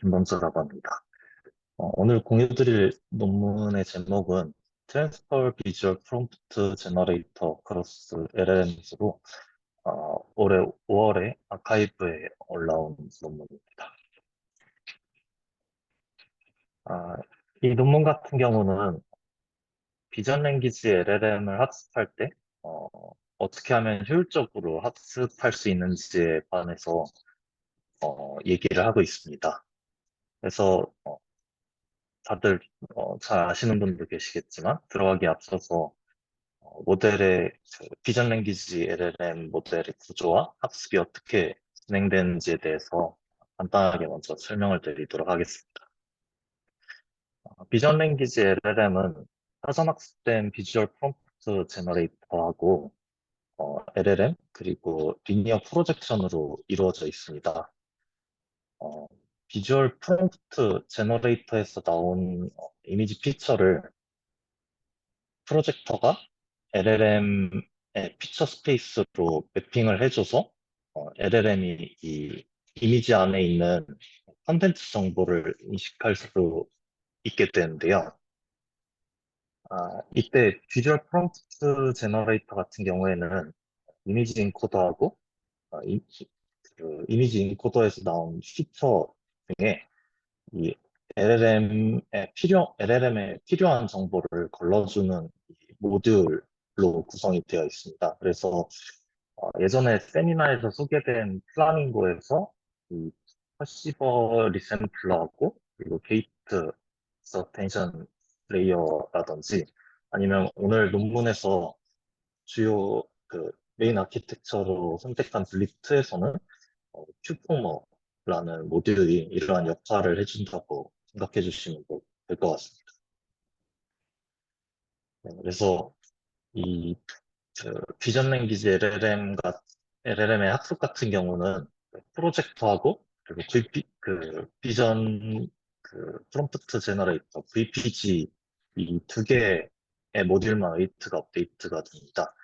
김범수라고 합니다. 오늘 공유드릴 논문의 제목은 Transfer Visual Prompt Generator Cross LLMs로 올해 5월에 아카이브에 올라온 논문입니다. 아, 이 논문 같은 경우는 비전 랭귀지 LLM을 학습할 때 어, 어떻게 하면 효율적으로 학습할 수 있는지에 관해서 얘기를 하고 있습니다. 그래서 다들 잘 아시는 분도 계시겠지만 들어가기 앞서서 모델의 비전 랭귀지 LLM 모델의 구조와 학습이 어떻게 진행되는지에 대해서 간단하게 먼저 설명을 드리도록 하겠습니다. 비전 랭귀지 LLM은 사전 학습된 비주얼 프롬프트 제너레이터하고 LLM 그리고 리니어 프로젝션으로 이루어져 있습니다. 어, 비주얼 프롬프트 제너레이터에서 나온 이미지 피처를 프로젝터가 LLM의 피처 스페이스로 매핑을 해줘서 LLM이 이 이미지 안에 있는 컨텐츠 정보를 인식할 수 있게 되는데요. 이때 비주얼 프롬프트 제너레이터 같은 경우에는 이미지 인코더하고 그 이미지 인코더에서 나온 피처 중에 이 LLM에 필요한 정보를 걸러주는 이 모듈로 구성이 되어 있습니다. 그래서 예전에 세미나에서 소개된 플라밍고에서 이 퍼시버 리샘플러하고 그리고 게이트 서텐션 레이어라든지 아니면 오늘 논문에서 주요 그 메인 아키텍처로 선택한 블리프트에서는 큐포머라는 모듈이 이러한 역할을 해준다고 생각해 주시면 될 것 같습니다. 네, 그래서 이 비전 랭귀지 LLM의 학습 같은 경우는 프로젝터하고 그리고 비전 프롬프트 제너레이터 VPG 이 두 개의 모듈만 웨이트가 업데이트가 됩니다.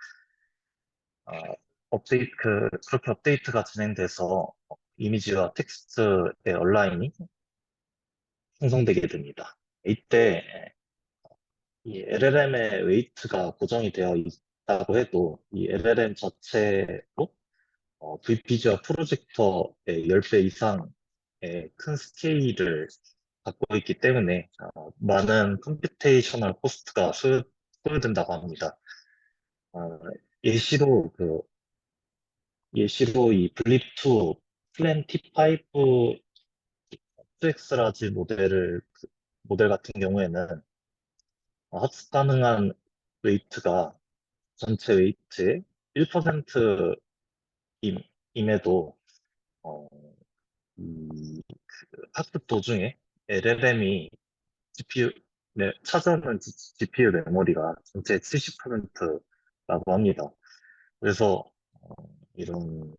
아, 그렇게 업데이트가 진행돼서 이미지와 텍스트의 얼라인이 형성되게 됩니다. 이때 이 LLM의 웨이트가 고정이 되어 있다고 해도 이 LLM 자체로 VPG와 프로젝터의 10배 이상의 큰 스케일을 갖고 있기 때문에 많은 컴퓨테이셔널 코스트가 소요된다고 합니다. 어, 예시로 예시로 이 블립2 플랜 T5 2X라지 모델 같은 경우에는 학습 가능한 웨이트가 전체 웨이트의 1%임에도 어, 이 학습 도중에 LLM이 GPU, 찾아오는 GPU 메모리가 전체 70%라고 합니다. 그래서 이런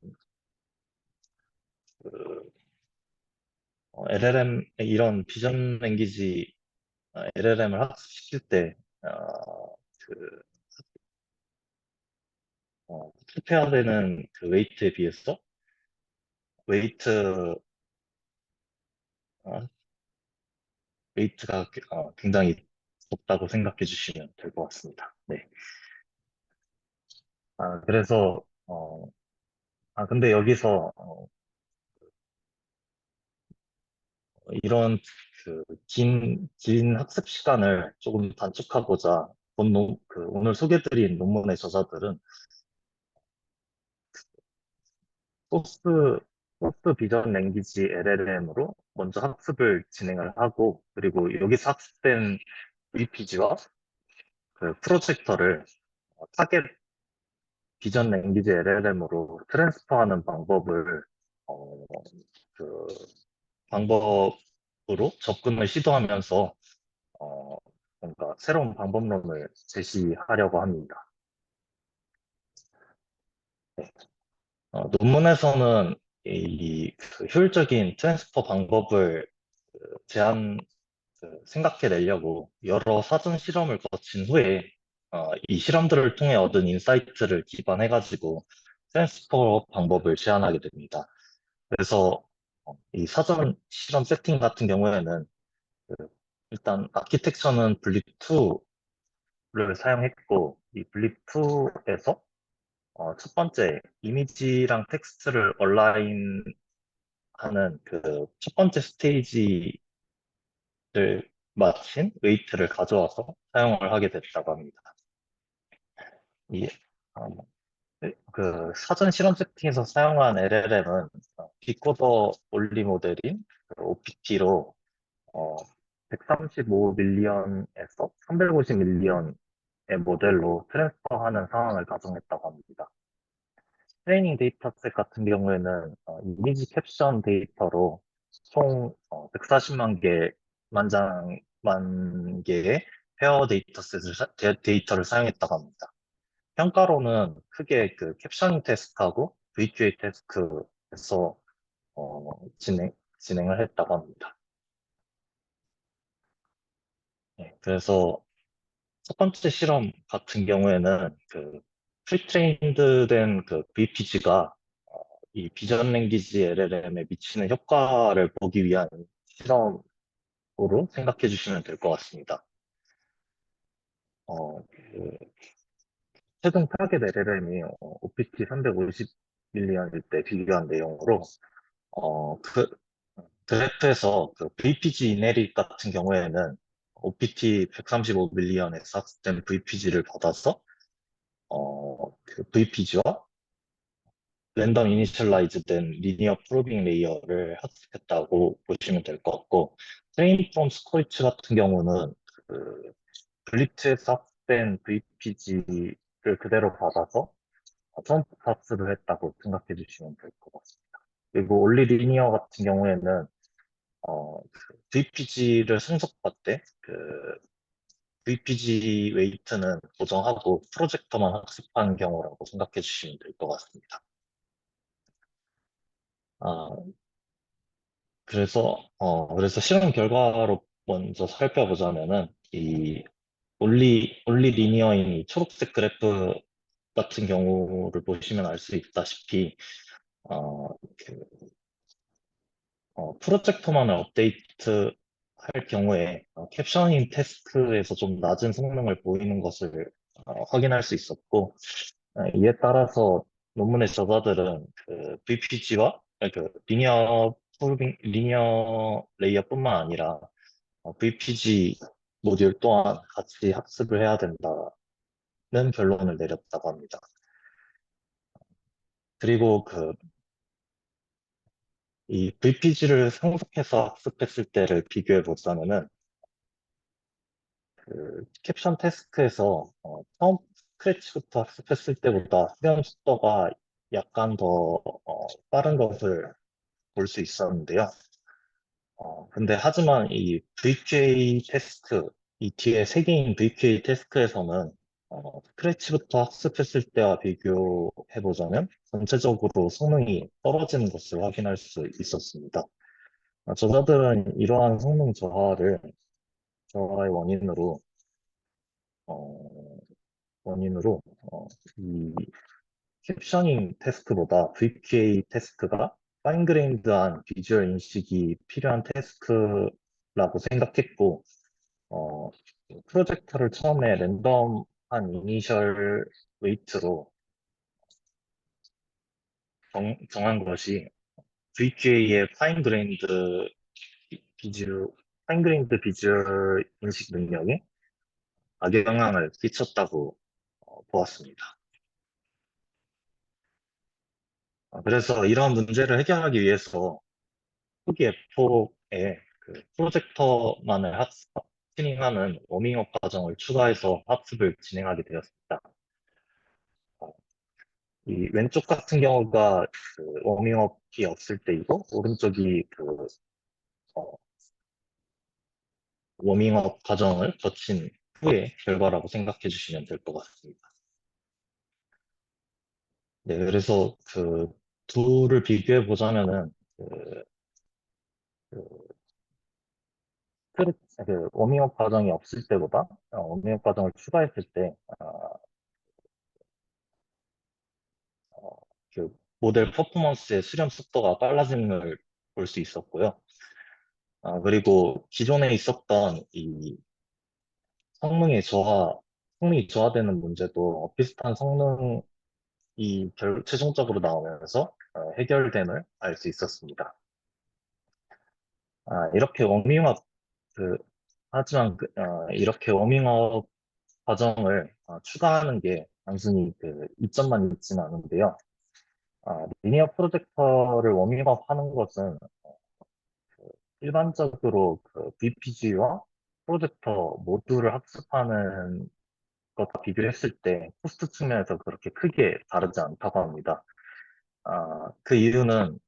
이런 비전 랭귀지 LLM을 학습시킬 때 그, 투표되는 그 웨이트에 비해서 웨이트, 어, 웨이트가 굉장히 높다고 생각해 주시면 될 것 같습니다. 네. 그래서, 근데 여기서, 이런 긴 학습 시간을 조금 단축하고자 오늘 소개드린 논문의 저자들은 소스, 소스 비전 랭귀지 LLM으로 먼저 학습을 진행을 하고, 그리고 여기서 학습된 VPG와 그 프로젝터를 타겟 비전 랭귀지 LLM으로 트랜스퍼하는 어, 그 방법으로 접근을 시도하면서 어, 뭔가 새로운 방법론을 제시하려고 합니다. 네. 논문에서는 그 효율적인 트랜스퍼 방법을 제안, 생각해내려고 여러 사전 실험을 거친 후에 이 실험들을 통해 얻은 인사이트를 기반해가지고 트랜스퍼 방법을 제안하게 됩니다. 그래서 이 사전 실험 세팅 같은 경우에는 그 일단 아키텍처는 블립2를 사용했고, 이 블립2에서 첫 번째 이미지랑 텍스트를 얼라인하는 그 첫 번째 스테이지를 마친 웨이트를 가져와서 사용을 하게 됐다고 합니다. 이, 어, 그 사전 실험 세팅에서 사용한 LLM은 디코더 원리 모델인 OPT로 135 밀리언에서 350 밀리언의 모델로 트랜스퍼하는 상황을 가정했다고 합니다. 트레이닝 데이터셋 같은 경우에는 이미지 캡션 데이터로 총 140만 개, 만 개의 페어 데이터를 사용했다고 합니다. 평가로는 크게 그 캡셔닝 테스트하고 VQA 테스트에서 어, 진행을 했다고 합니다. 네, 그래서 첫 번째 실험 같은 경우에는 그 프리트레인드 된 그 VPG가 이 비전 랭귀지 LLM에 미치는 효과를 보기 위한 실험으로 생각해 주시면 될 것 같습니다. 그 최종 타겟 LLM이 OPT 350 밀리언일 때 비교한 내용으로 그 그래프에서 그 VPG 이네릿 같은 경우에는 OPT 135 밀리언에서 학습된 VPG를 받아서 그 VPG와 랜덤 이니셜라이즈 된 리니어 프로빙 레이어를 학습했다고 보시면 될 것 같고, 트레인 프롬 스코이츠 같은 경우는 그 블리츠에서 학습된 VPG를 그대로 받아서 점프 학습을 했다고 생각해 주시면 될 것 같습니다. 그리고 올리 리니어 같은 경우에는 VPG를 성적받되 그 VPG 웨이트는 고정하고 프로젝터만 학습하는 경우라고 생각해 주시면 될 것 같습니다. 아, 그래서 실험 결과로 먼저 살펴보자면은, 이 올리 리니어인 이 초록색 그래프 같은 경우를 보시면 알 수 있다시피, 어, 그, 프로젝터만을 업데이트 할 경우에 캡셔닝 테스트에서 좀 낮은 성능을 보이는 것을 확인할 수 있었고, 이에 따라서 논문의 저자들은 그 VPG와 그 리니어 레이어뿐만 아니라 VPG 모듈 또한 같이 학습을 해야 된다는 결론을 내렸다고 합니다. 그리고 이 VPG를 상속해서 학습했을 때를 비교해 보자면은 그 캡션 테스트에서 처음 스크래치부터 학습했을 때보다 수련 속도가 약간 더 빠른 것을 볼 수 있었는데요. 근데 하지만 이 VQA 테스트, 이 뒤에 세 개인 VQA 테스트에서는 스크래치부터 학습했을 때와 비교해보자면 전체적으로 성능이 떨어지는 것을 확인할 수 있었습니다. 저자들은 이러한 성능 저하의 어, 원인으로, 이 캡셔닝 테스트보다 VQA 테스트가 파인그레인드한 비주얼 인식이 필요한 테스트라고 생각했고, 어, 프로젝터를 처음에 랜덤한 이니셜 웨이트로 정한 것이 VQA의 파인그레인드 비주얼 인식 능력에 악영향을 끼쳤다고 보았습니다. 그래서 이러한 문제를 해결하기 위해서 후기 F4에 그 프로젝터만을 튜닝하는 워밍업 과정을 추가해서 학습을 진행하게 되었습니다. 어, 이 왼쪽 같은 경우가 그 워밍업이 없을 때이고, 오른쪽이 그 어, 워밍업 과정을 거친 후의 결과라고 생각해 주시면 될 것 같습니다. 네, 그래서 그 둘을 비교해 보자면은 그, 그 워밍업 과정이 없을 때보다 워밍업 과정을 추가했을 때 어, 그 모델 퍼포먼스의 수렴 속도가 빨라지는 걸 볼 수 있었고요. 그리고 기존에 있었던 이 성능의 저하, 성능이 저하되는 문제도 비슷한 성능이 최종적으로 나오면서 해결됨을 알 수 있었습니다. 이렇게 워밍업, 그, 하지만 이렇게 워밍업 과정을 추가하는 게 단순히 이점만 있지는 않은데요. 리니어 프로젝터를 워밍업 하는 것은 일반적으로 VPG와 프로젝터 모두를 학습하는 것과 비교했을 때 코스트 측면에서 그렇게 크게 다르지 않다고 합니다. 그 이유는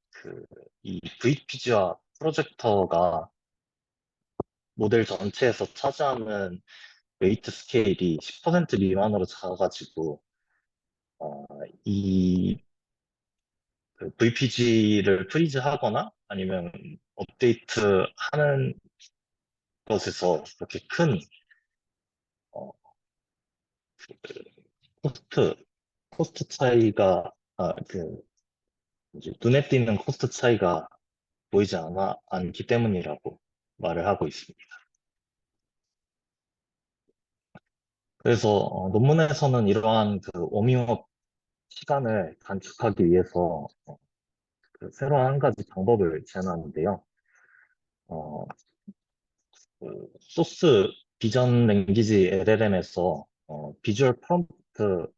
이 VPG와 프로젝터가 모델 전체에서 차지하는 웨이트 스케일이 10% 미만으로 작아가지고 이 VPG를 프리즈 하거나 아니면 업데이트 하는 것에서 그렇게 큰 어, 코스트 코스트 차이가 눈에 띄는 코스트 차이가 보이지 않기 때문이라고 말을 하고 있습니다. 그래서 논문에서는 이러한 워밍업 시간을 단축하기 위해서 새로운 한 가지 방법을 제안하는데요. 어, 소스 비전 랭귀지 LLM에서 비주얼 프롬프트를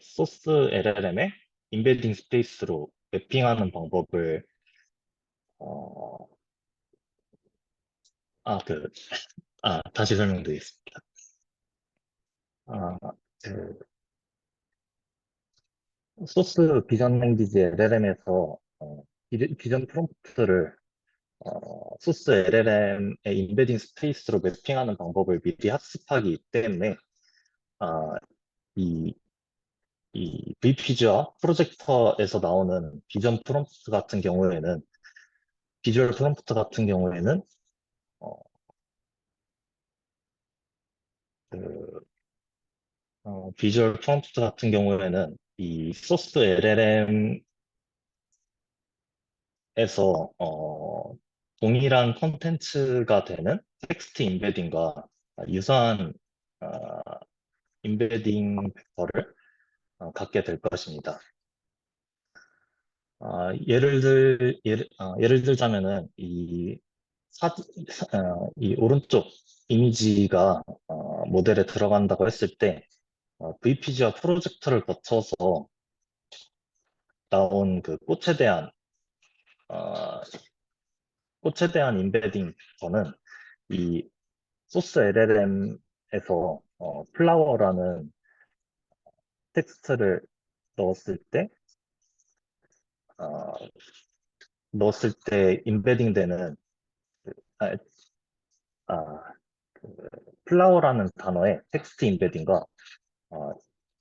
소스 LLM의 임베딩 스페이스로 매핑하는 방법을 어, 아, 그, 다시 설명드리겠습니다. 아, 그, 소스 비전 랭귀지 LLM에서 비전 프롬프트를 소스 LLM의 임베딩 스페이스로 매핑하는 방법을 미리 학습하기 때문에 아, 이, 이 VPG와 프로젝터에서 나오는 비주얼 프롬프트 같은 경우에는 어, 그, 비주얼 프롬프트 같은 경우에는 이 소스 LLM에서 동일한 컨텐츠가 되는 텍스트 임베딩과 유사한 어, 임베딩 벡터를 갖게 될 것입니다. 예를 들자면은 이 오른쪽 이미지가 모델에 들어간다고 했을 때 VPG와 프로젝터를 거쳐서 나온 어, 꽃에 대한 임베딩 벡터는 이 소스 LLM에서 플라워라는 텍스트를 넣었을 때 어, 넣었을 때 임베딩 되는 그, 아, 아, 그 플라워라는 단어의 텍스트 임베딩과 어,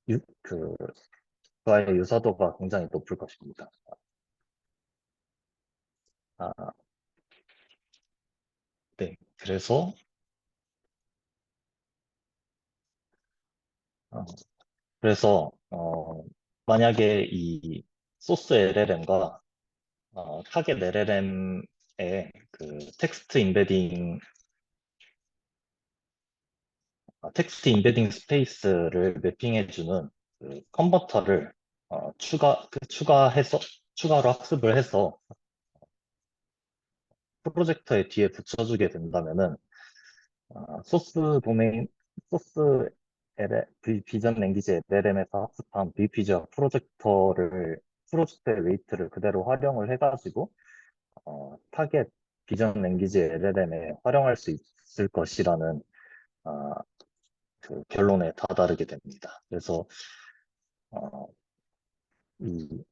유, 그, 그와의 유사도가 굉장히 높을 것입니다. 아, 네. 어, 그래서 만약에 이 소스 LLM과 타겟 LLM의 텍스트 임베딩 스페이스를 매핑해주는 컨버터를 추가로 학습을 해서 프로젝터의 뒤에 붙여주게 된다면은 소스 도메인, 소스 비전 랭귀지 LLM에서 학습한 VPG와 프로젝터의 웨이트를 그대로 활용을 해가지고, 타겟 비전 랭귀지 LLM에 활용할 수 있을 것이라는, 어, 결론에 다다르게 됩니다. 그래서, 어, 이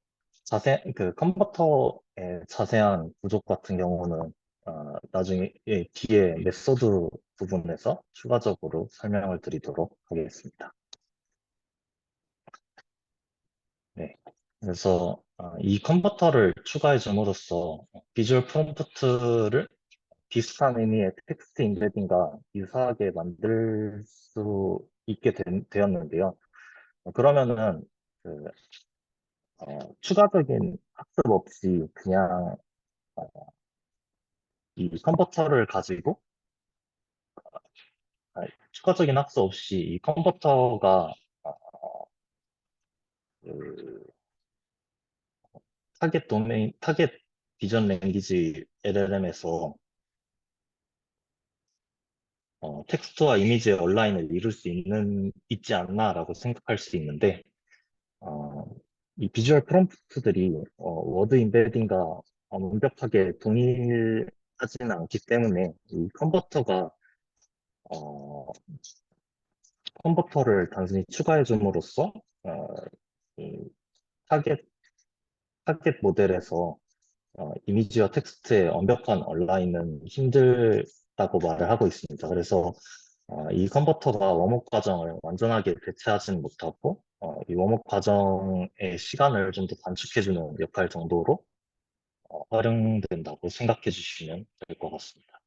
컨버터의 자세한 부족 같은 경우는, 나중에, 뒤에 메소드 부분에서 추가적으로 설명을 드리도록 하겠습니다. 네. 그래서 이 컨버터를 추가해 줌으로써 비주얼 프롬프트를 비슷한 의미의 텍스트 임베딩과 유사하게 만들 수 있게 되었는데요. 그러면은 그, 추가적인 학습 없이 그냥 이 컨버터를 가지고 추가적인 학습 없이 이 컨버터가 그 타겟 비전 랭귀지 LLM에서 텍스트와 이미지의 온라인을 이룰 수 있지 않나라고 생각할 수 있는데, 어, 이 비주얼 프롬프트들이 워드 임베딩과 완벽하게 동일하지는 않기 때문에 이 어, 컨버터를 단순히 추가해 줌으로써 이 타겟, 타겟 모델에서 이미지와 텍스트의 완벽한 온라인은 힘들다고 말을 하고 있습니다. 그래서 이 컨버터가 웜업 과정을 완전하게 대체하지는 못하고 이 웜업 과정의 시간을 좀 더 단축해주는 역할 정도로 활용된다고 생각해 주시면 될 것 같습니다.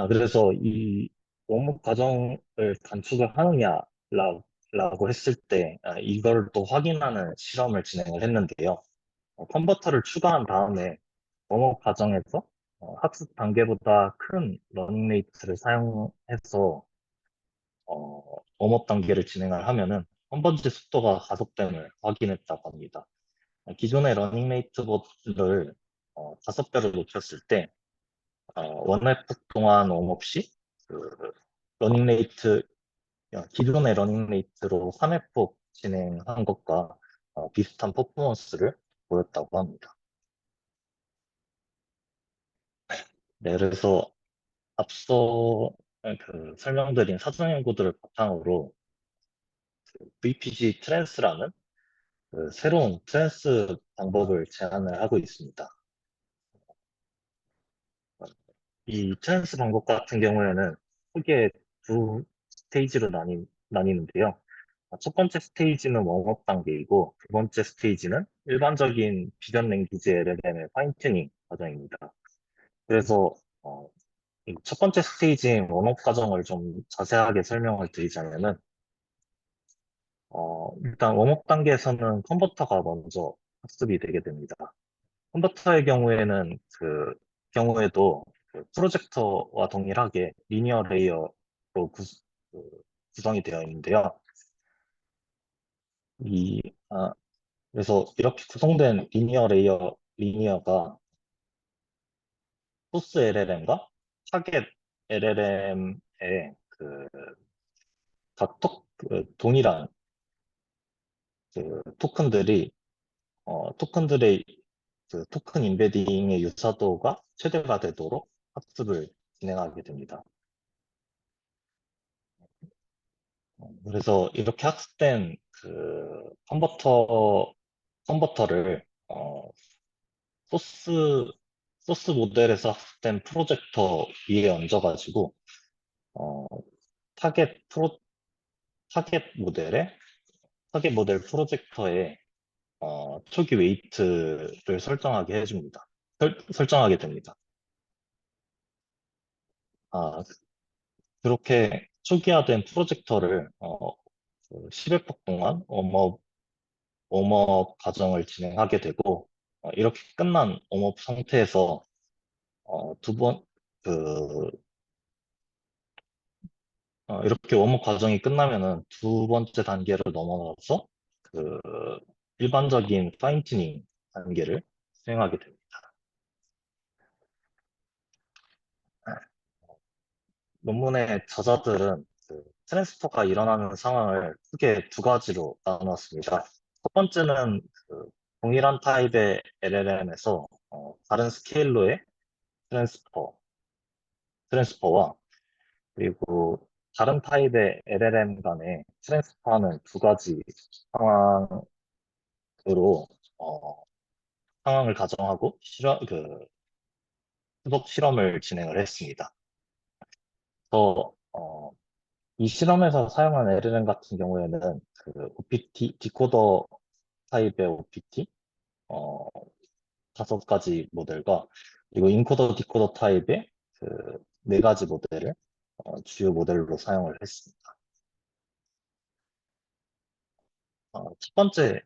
그래서 이 웜업 과정을 단축을 하느냐라고 했을 때 이걸 또 확인하는 실험을 진행을 했는데요. 컨버터를 추가한 다음에 웜업 과정에서 학습 단계보다 큰 러닝 레이트를 사용해서 웜업 단계를 진행을 하면은 컨버지 속도가 가속됨을 확인했다고 합니다. 기존의 러닝 레이트보다를 5배로 높였을 때 원회폭 동안 웜업 시 그 러닝 레이트 기존의 러닝 레이트로 3회폭 진행한 것과 비슷한 퍼포먼스를 보였다고 합니다. 네, 그래서 앞서 설명드린 사전 연구들을 바탕으로 VPG 트랜스라는 새로운 트랜스 방법을 제안을 하고 있습니다. 이 트랜스 방법 같은 경우에는 크게 두 스테이지로 나뉘는데요. 첫 번째 스테이지는 웜업 단계이고, 두 번째 스테이지는 일반적인 비전 랭귀지 LLM의 파인튜닝 과정입니다. 그래서 이 첫 번째 스테이지인 웜업 과정을 좀 자세하게 설명을 드리자면은, 일단 웜업 단계에서는 컨버터가 먼저 학습이 되게 됩니다. 컨버터의 경우에도 그 프로젝터와 동일하게 리니어 레이어로 그 구성이 되어 있는데요. 이, 아, 그래서 이렇게 구성된 리니어가 소스 LLM과 타겟 LLM의 동일한 토큰들이 토큰들의 토큰 임베딩의 유사도가 최대가 되도록 학습을 진행하게 됩니다. 그래서 이렇게 학습된 컨버터를 소스 소스 모델에서 학습된 프로젝터 위에 얹어가지고 어, 타겟 프로 타겟 모델에 타겟 모델 프로젝터에 초기 웨이트를 설정하게 됩니다. 아, 그렇게 초기화된 프로젝터를 10회폭 동안 웜업 과정을 진행하게 되고 이렇게 끝난 웜업 상태에서 두 번, 그, 이렇게 웜업 과정이 끝나면은 두 번째 단계를 넘어가서 그 일반적인 파인튜닝 단계를 수행하게 됩니다. 논문의 저자들은 트랜스퍼가 일어나는 상황을 크게 두 가지로 나누었습니다. 첫 번째는 동일한 타입의 LLM에서 다른 스케일로의 트랜스퍼, 트랜스퍼와 그리고 다른 타입의 LLM 간의 트랜스퍼하는 두 가지 상황으로 어, 상황을 가정하고 수법 실험을 진행을 했습니다. 이 실험에서 사용한 LLM 같은 경우에는 OPT, 디코더 타입의 OPT, 어, 5가지 모델과, 그리고 인코더, 디코더 타입의 네 가지 모델을 주요 모델로 사용을 했습니다. 첫 번째,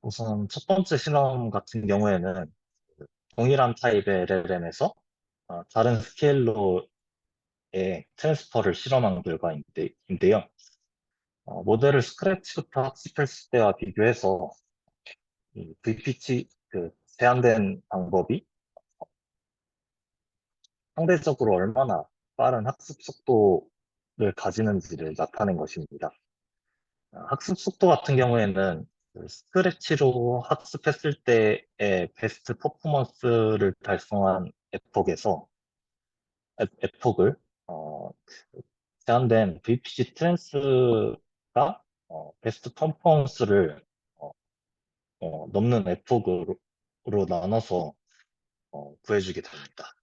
우선 첫 번째 실험 같은 경우에는 그 동일한 타입의 LLM에서 다른 스케일로의 트랜스퍼를 실험한 결과인데요. 모델을 스크래치부터 학습했을 때와 비교해서 이 VP치, 제한된 방법이 상대적으로 얼마나 빠른 학습 속도를 가지는지를 나타낸 것입니다. 학습 속도 같은 경우에는 그 스크래치로 학습했을 때의 베스트 퍼포먼스를 달성한 에폭을 제한된 VPG 트랜스가 베스트 퍼포먼스를 어, 넘는 에폭으로 나눠서 구해주게 됩니다.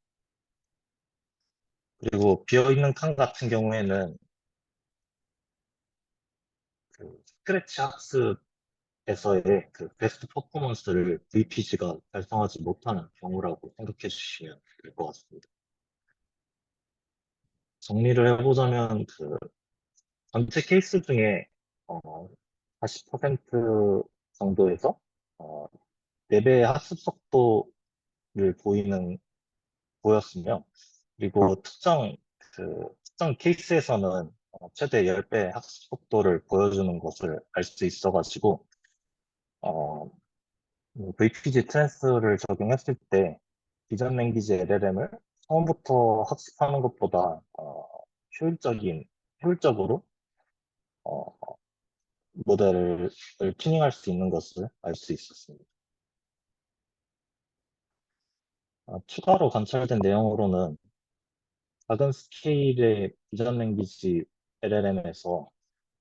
그리고 비어있는 칸 같은 경우에는 그 스크래치 학습에서의 그 베스트 퍼포먼스를 VPG가 달성하지 못하는 경우라고 생각해 주시면 될 것 같습니다. 정리를 해보자면 전체 케이스 중에 어, 40% 정도에서 어, 4배의 학습 속도를 보였으며, 그리고 특정 케이스에서는 최대 10배 학습 속도를 보여주는 것을 알 수 있어가지고, 어, VPG 트랜스를 적용했을 때 비전 랭귀지 LLM을 처음부터 학습하는 것보다 효율적으로 어, 모델을 튜닝할 수 있는 것을 알 수 있었습니다. 추가로 관찰된 내용으로는 작은 스케일의 비전 랭귀지 LLM에서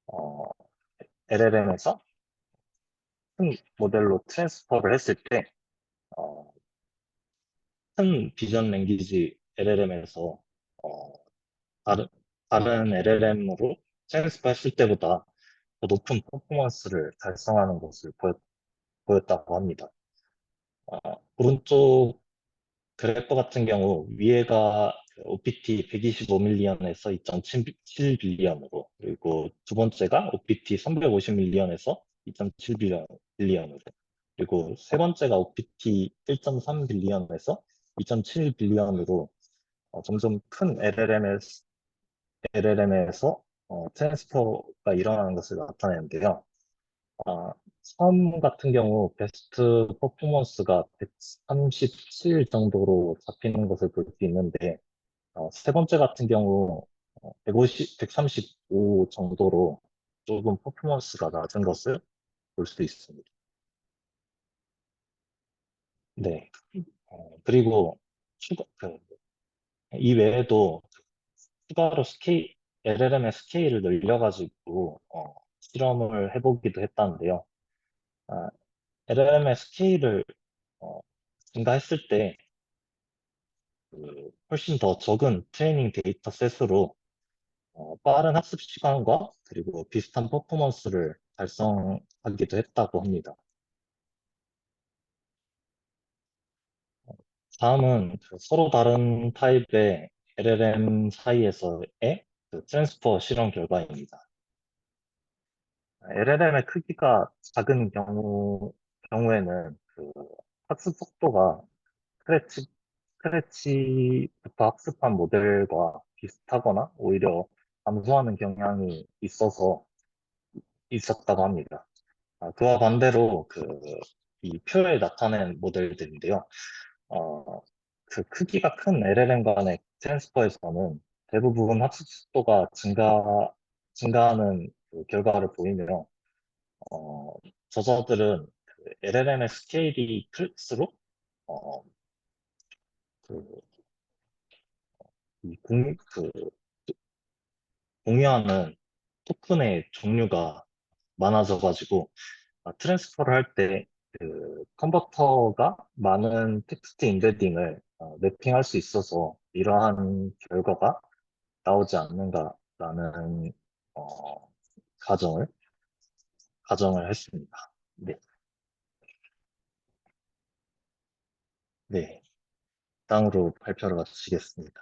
어, LLM에서 큰 모델로 트랜스퍼를 했을 때 어, 큰 비전 랭귀지 LLM에서 다른, 다른 LLM으로 트랜스퍼 했을 때보다 더 높은 퍼포먼스를 달성하는 것을 보였다고 합니다. 오른쪽 그래프 같은 경우 위에가 OPT 125밀리언에서 2.7 빌리언으로, 그리고 두 번째가 OPT 350 밀리언에서 2.7 빌리언으로, 그리고 세 번째가 OPT 1.3 빌리언에서 2.7 빌리언으로 점점 큰 LLM에서 트랜스퍼가 일어나는 것을 나타내는데요. 아, 처음 같은 경우 베스트 퍼포먼스가 137 정도로 잡히는 것을 볼 수 있는데, 세 번째 같은 경우 135 정도로 조금 퍼포먼스가 낮은 것을 볼 수 있습니다. 네. 그리고 이 외에도 추가로 LLM의 스케일을 늘려가지고 실험을 해보기도 했다는데요. 아, LLM의 스케일을 어, 증가했을 때 훨씬 더 적은 트레이닝 데이터 셋으로 빠른 학습 시간과 그리고 비슷한 퍼포먼스를 달성하기도 했다고 합니다. 다음은 서로 다른 타입의 LLM 사이에서의 트랜스퍼 실험 결과입니다. LLM의 크기가 작은 경우에는 학습 속도가 스크래치, 스크래치부터 학습한 모델과 비슷하거나 오히려 감소하는 경향이 있었다고 합니다. 그와 반대로 이 표에 나타낸 모델들인데요. 어, 크기가 큰 LLM 간의 트랜스퍼에서는 대부분 학습 속도가 증가하는 결과를 보이며, 어, 저자들은 LLM의 스케일이 클수록 어, 그, 이 공유하는 토큰의 종류가 많아져가지고 트랜스퍼를 할 때 컨버터가 많은 텍스트 임베딩을 매핑할 수 있어서 이러한 결과가 나오지 않는가라는 어, 가정을 가정을 했습니다. 네, 네. 다음으로 발표를 마치겠습니다.